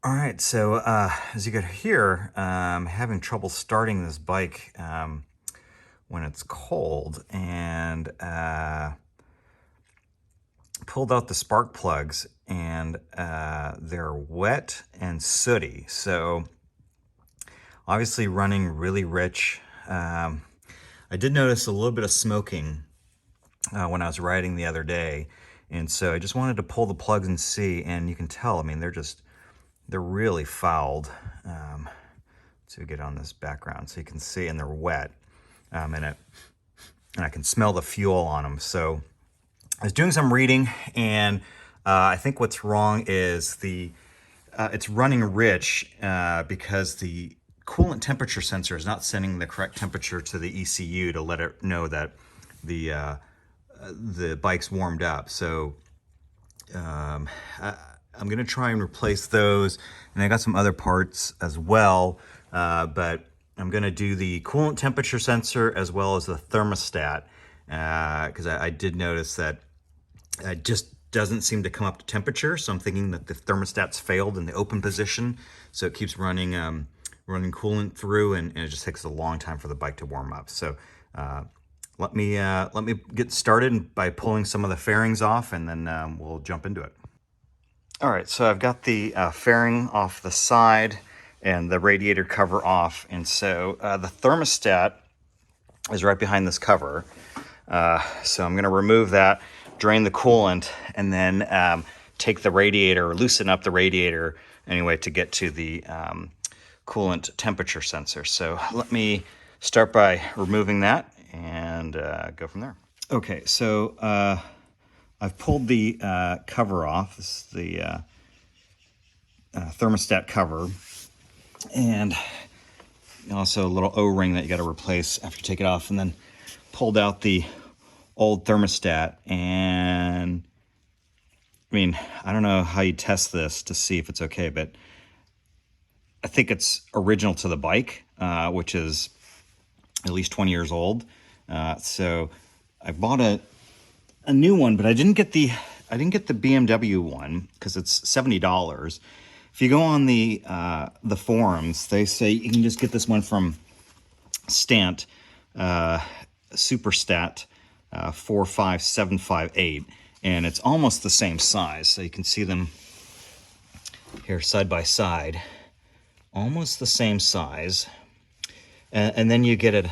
All right, so as you could hear, having trouble starting this bike when it's cold, and pulled out the spark plugs, and they're wet and sooty. So obviously running really rich. I did notice a little bit of smoking when I was riding the other day, and so I just wanted to pull the plugs and see. And you can tell, I mean, they're really fouled. To get on this background so you can see, and they're wet, and I can smell the fuel on them. So I was doing some reading, and I think what's wrong is it's running rich because the coolant temperature sensor is not sending the correct temperature to the ECU to let it know that the bike's warmed up. So I'm gonna try and replace those, and I got some other parts as well, but I'm gonna do the coolant temperature sensor as well as the thermostat, because I did notice that it just doesn't seem to come up to temperature. So I'm thinking that the thermostat's failed in the open position, so it keeps running coolant through, and it just takes a long time for the bike to warm up. So let me get started by pulling some of the fairings off, and then we'll jump into it. All right, so I've got the fairing off the side and the radiator cover off, and so the thermostat is right behind this cover. So I'm going to remove that, drain the coolant, and then take the radiator, loosen up the radiator anyway to get to the coolant temperature sensor. So let me start by removing that and go from there. Okay, so I've pulled the cover off. This is the thermostat cover, and also a little O-ring that you got to replace after you take it off, and then pulled out the old thermostat. And I mean, I don't know how you test this to see if it's okay, but I think it's original to the bike, which is at least 20 years old. So I bought a new one, but I didn't get the BMW one because it's $70. If you go on the forums, they say you can just get this one from Stant, Superstat 45758, and it's almost the same size. So you can see them here side by side, almost the same size. And then you get it.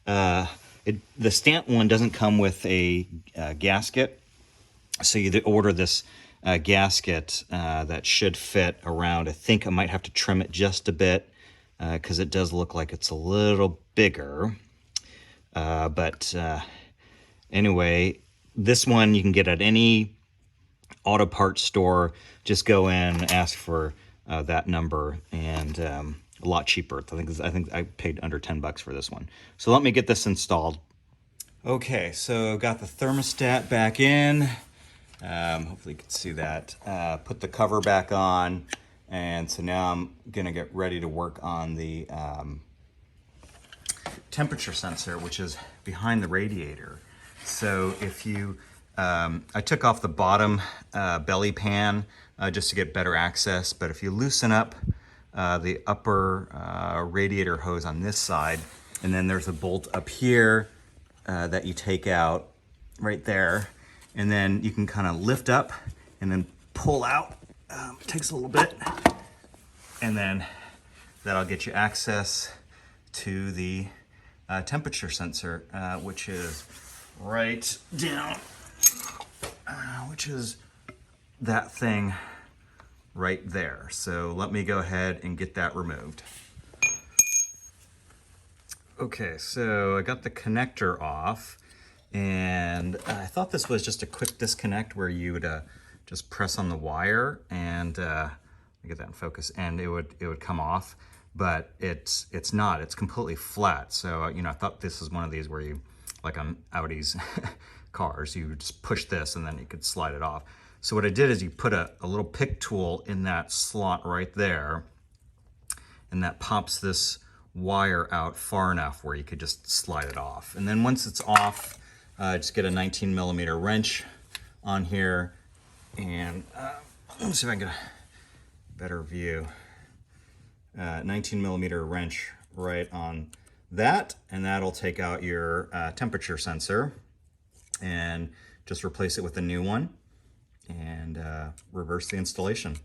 The Stant one doesn't come with a gasket, so you order this gasket that should fit around. I think I might have to trim it just a bit because it does look like it's a little bigger. But anyway, this one you can get at any auto parts store. Just go in, ask for that number, and a lot cheaper. I think I paid under $10 for this one. So let me get this installed. Okay, so got the thermostat back in. Hopefully you can see that. Put the cover back on, and so now I'm gonna get ready to work on the temperature sensor, which is behind the radiator. So if you, I took off the bottom belly pan just to get better access, but if you loosen up the upper radiator hose on this side, and then there's a bolt up here that you take out right there, and then you can kind of lift up and then pull out. It takes a little bit, and then that'll get you access to the temperature sensor, which is right down, which is that thing right there. So let me go ahead and get that removed. Okay, so I got the connector off, and I thought this was just a quick disconnect where you would just press on the wire, and let me get that in focus, and it would come off, but it's not. It's completely flat. So you know, I thought this was one of these where you, like on Audi's cars, you would just push this and then you could slide it off. So what I did is you put a little pick tool in that slot right there, and that pops this wire out far enough where you could just slide it off. And then once it's off, just get a 19mm wrench on here, and let me see if I can better view. 19 millimeter wrench right on that, and that'll take out your temperature sensor and just replace it with a new one and reverse the installation.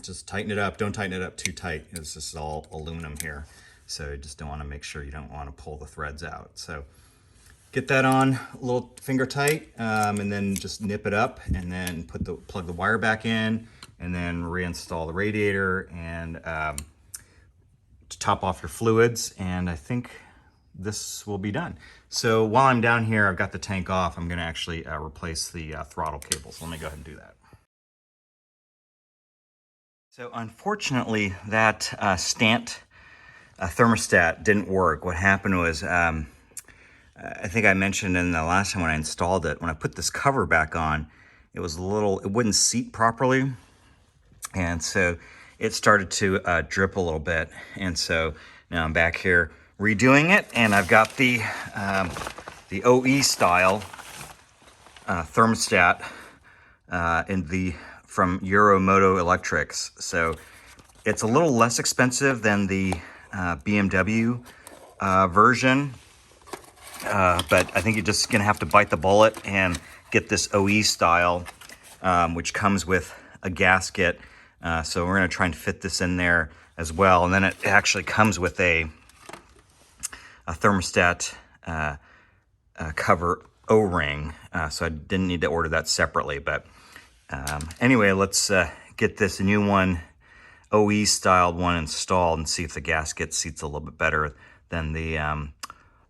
Just tighten it up. Don't tighten it up too tight. This is all aluminum here, so you just don't want to make sure you don't want to pull the threads out. So get that on a little finger tight, and then just nip it up, and then plug the wire back in, and then reinstall the radiator and to top off your fluids. And I think this will be done. So while I'm down here, I've got the tank off. I'm going to actually replace the throttle cable. So let me go ahead and do that. So unfortunately, that Stant thermostat didn't work. What happened was, I think I mentioned in the last time when I installed it, when I put this cover back on, it wouldn't seat properly. And so it started to drip a little bit. And so now I'm back here redoing it, and I've got the OE style thermostat from Euromoto Electrics. So it's a little less expensive than the BMW version, but I think you're just gonna have to bite the bullet and get this OE style, which comes with a gasket. So we're gonna try and fit this in there as well. And then it actually comes with a thermostat cover O-ring, so I didn't need to order that separately. But anyway, let's get this new one, OE styled one, installed and see if the gasket seats a little bit better than the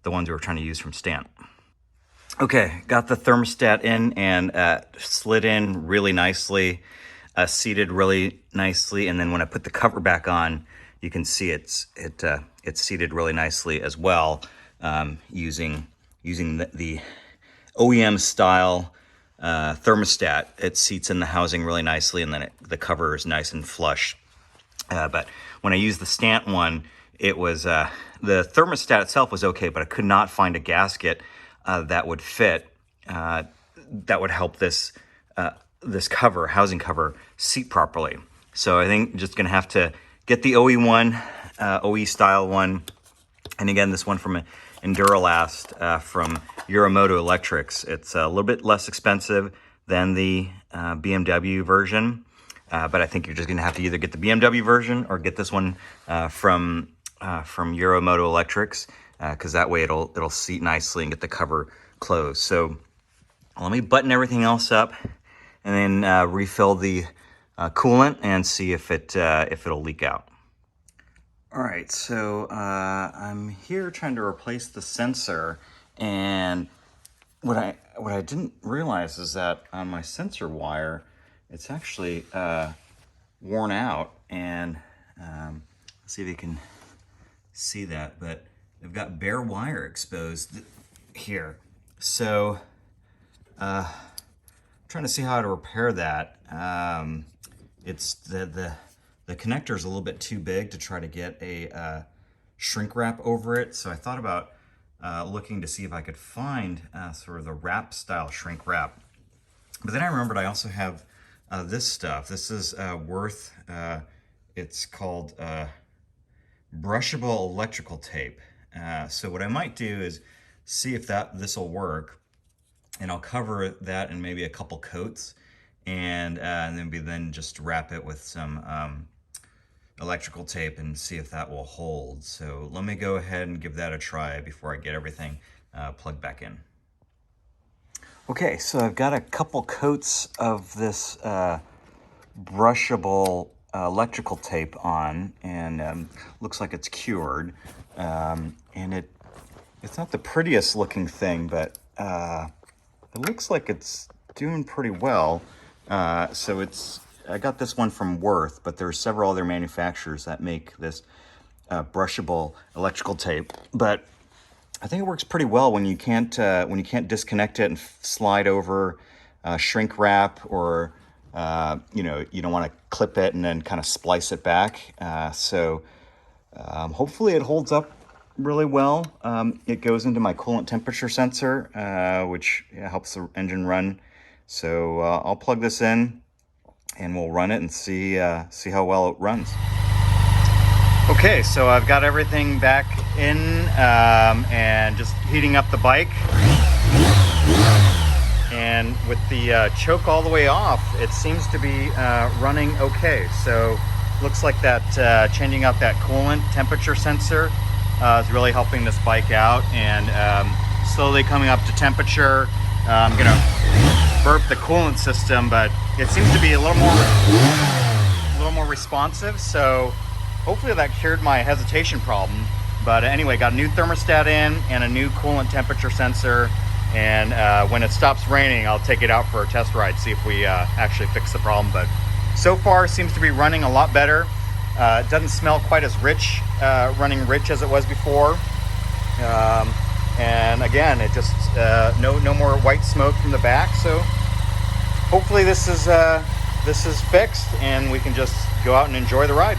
ones we were trying to use from Stant. Okay, got the thermostat in and slid in really nicely, seated really nicely, and then when I put the cover back on, you can see it's seated really nicely as well, using the OEM style thermostat. It seats in the housing really nicely, and then the cover is nice and flush. But when I used the Stant one, it was the thermostat itself was okay, but I could not find a gasket that would fit, that would help this housing cover seat properly. So I think I'm just gonna have to get the OE style one, and again, this one from Enduralast from Euromoto Electrics. It's a little bit less expensive than the BMW version, but I think you're just gonna have to either get the BMW version or get this one from Euromoto Electrics, because that way it'll seat nicely and get the cover closed. So let me button everything else up and then refill the coolant and see if it'll leak out. All right, so I'm here trying to replace the sensor, and what I didn't realize is that on my sensor wire, it's actually worn out, and let's see if you can see that, but they've got bare wire exposed here. So trying to see how to repair that. It's the connector is a little bit too big to try to get a shrink wrap over it. So I thought about looking to see if I could find sort of the wrap style shrink wrap. But then I remembered I also have this stuff. This is worth, it's called brushable electrical tape. So what I might do is see if this will work, and I'll cover that in maybe a couple coats, and then just wrap it with some electrical tape and see if that will hold. So let me go ahead and give that a try before I get everything plugged back in. Okay, so I've got a couple coats of this brushable electrical tape on, and looks like it's cured. And it's not the prettiest looking thing, but it looks like it's doing pretty well. So I got this one from Worth, but there are several other manufacturers that make this brushable electrical tape. But I think it works pretty well when you can't disconnect it and slide over shrink wrap, or you don't want to clip it and then kind of splice it back. So hopefully it holds up really well. It goes into my coolant temperature sensor, which helps the engine run. So I'll plug this in and we'll run it and see how well it runs. Okay, so I've got everything back in and just heating up the bike. And with the choke all the way off, it seems to be running okay. So looks like that changing out that coolant temperature sensor is really helping this bike out, and slowly coming up to temperature. I'm gonna burp the coolant system, but it seems to be a little more responsive. So hopefully that cured my hesitation problem. But anyway, got a new thermostat in and a new coolant temperature sensor. And when it stops raining, I'll take it out for a test ride, see if we actually fix the problem. But so far, seems to be running a lot better. It doesn't smell quite as rich, running rich as it was before. And again, it just no more white smoke from the back. So hopefully this is fixed, and we can just go out and enjoy the ride.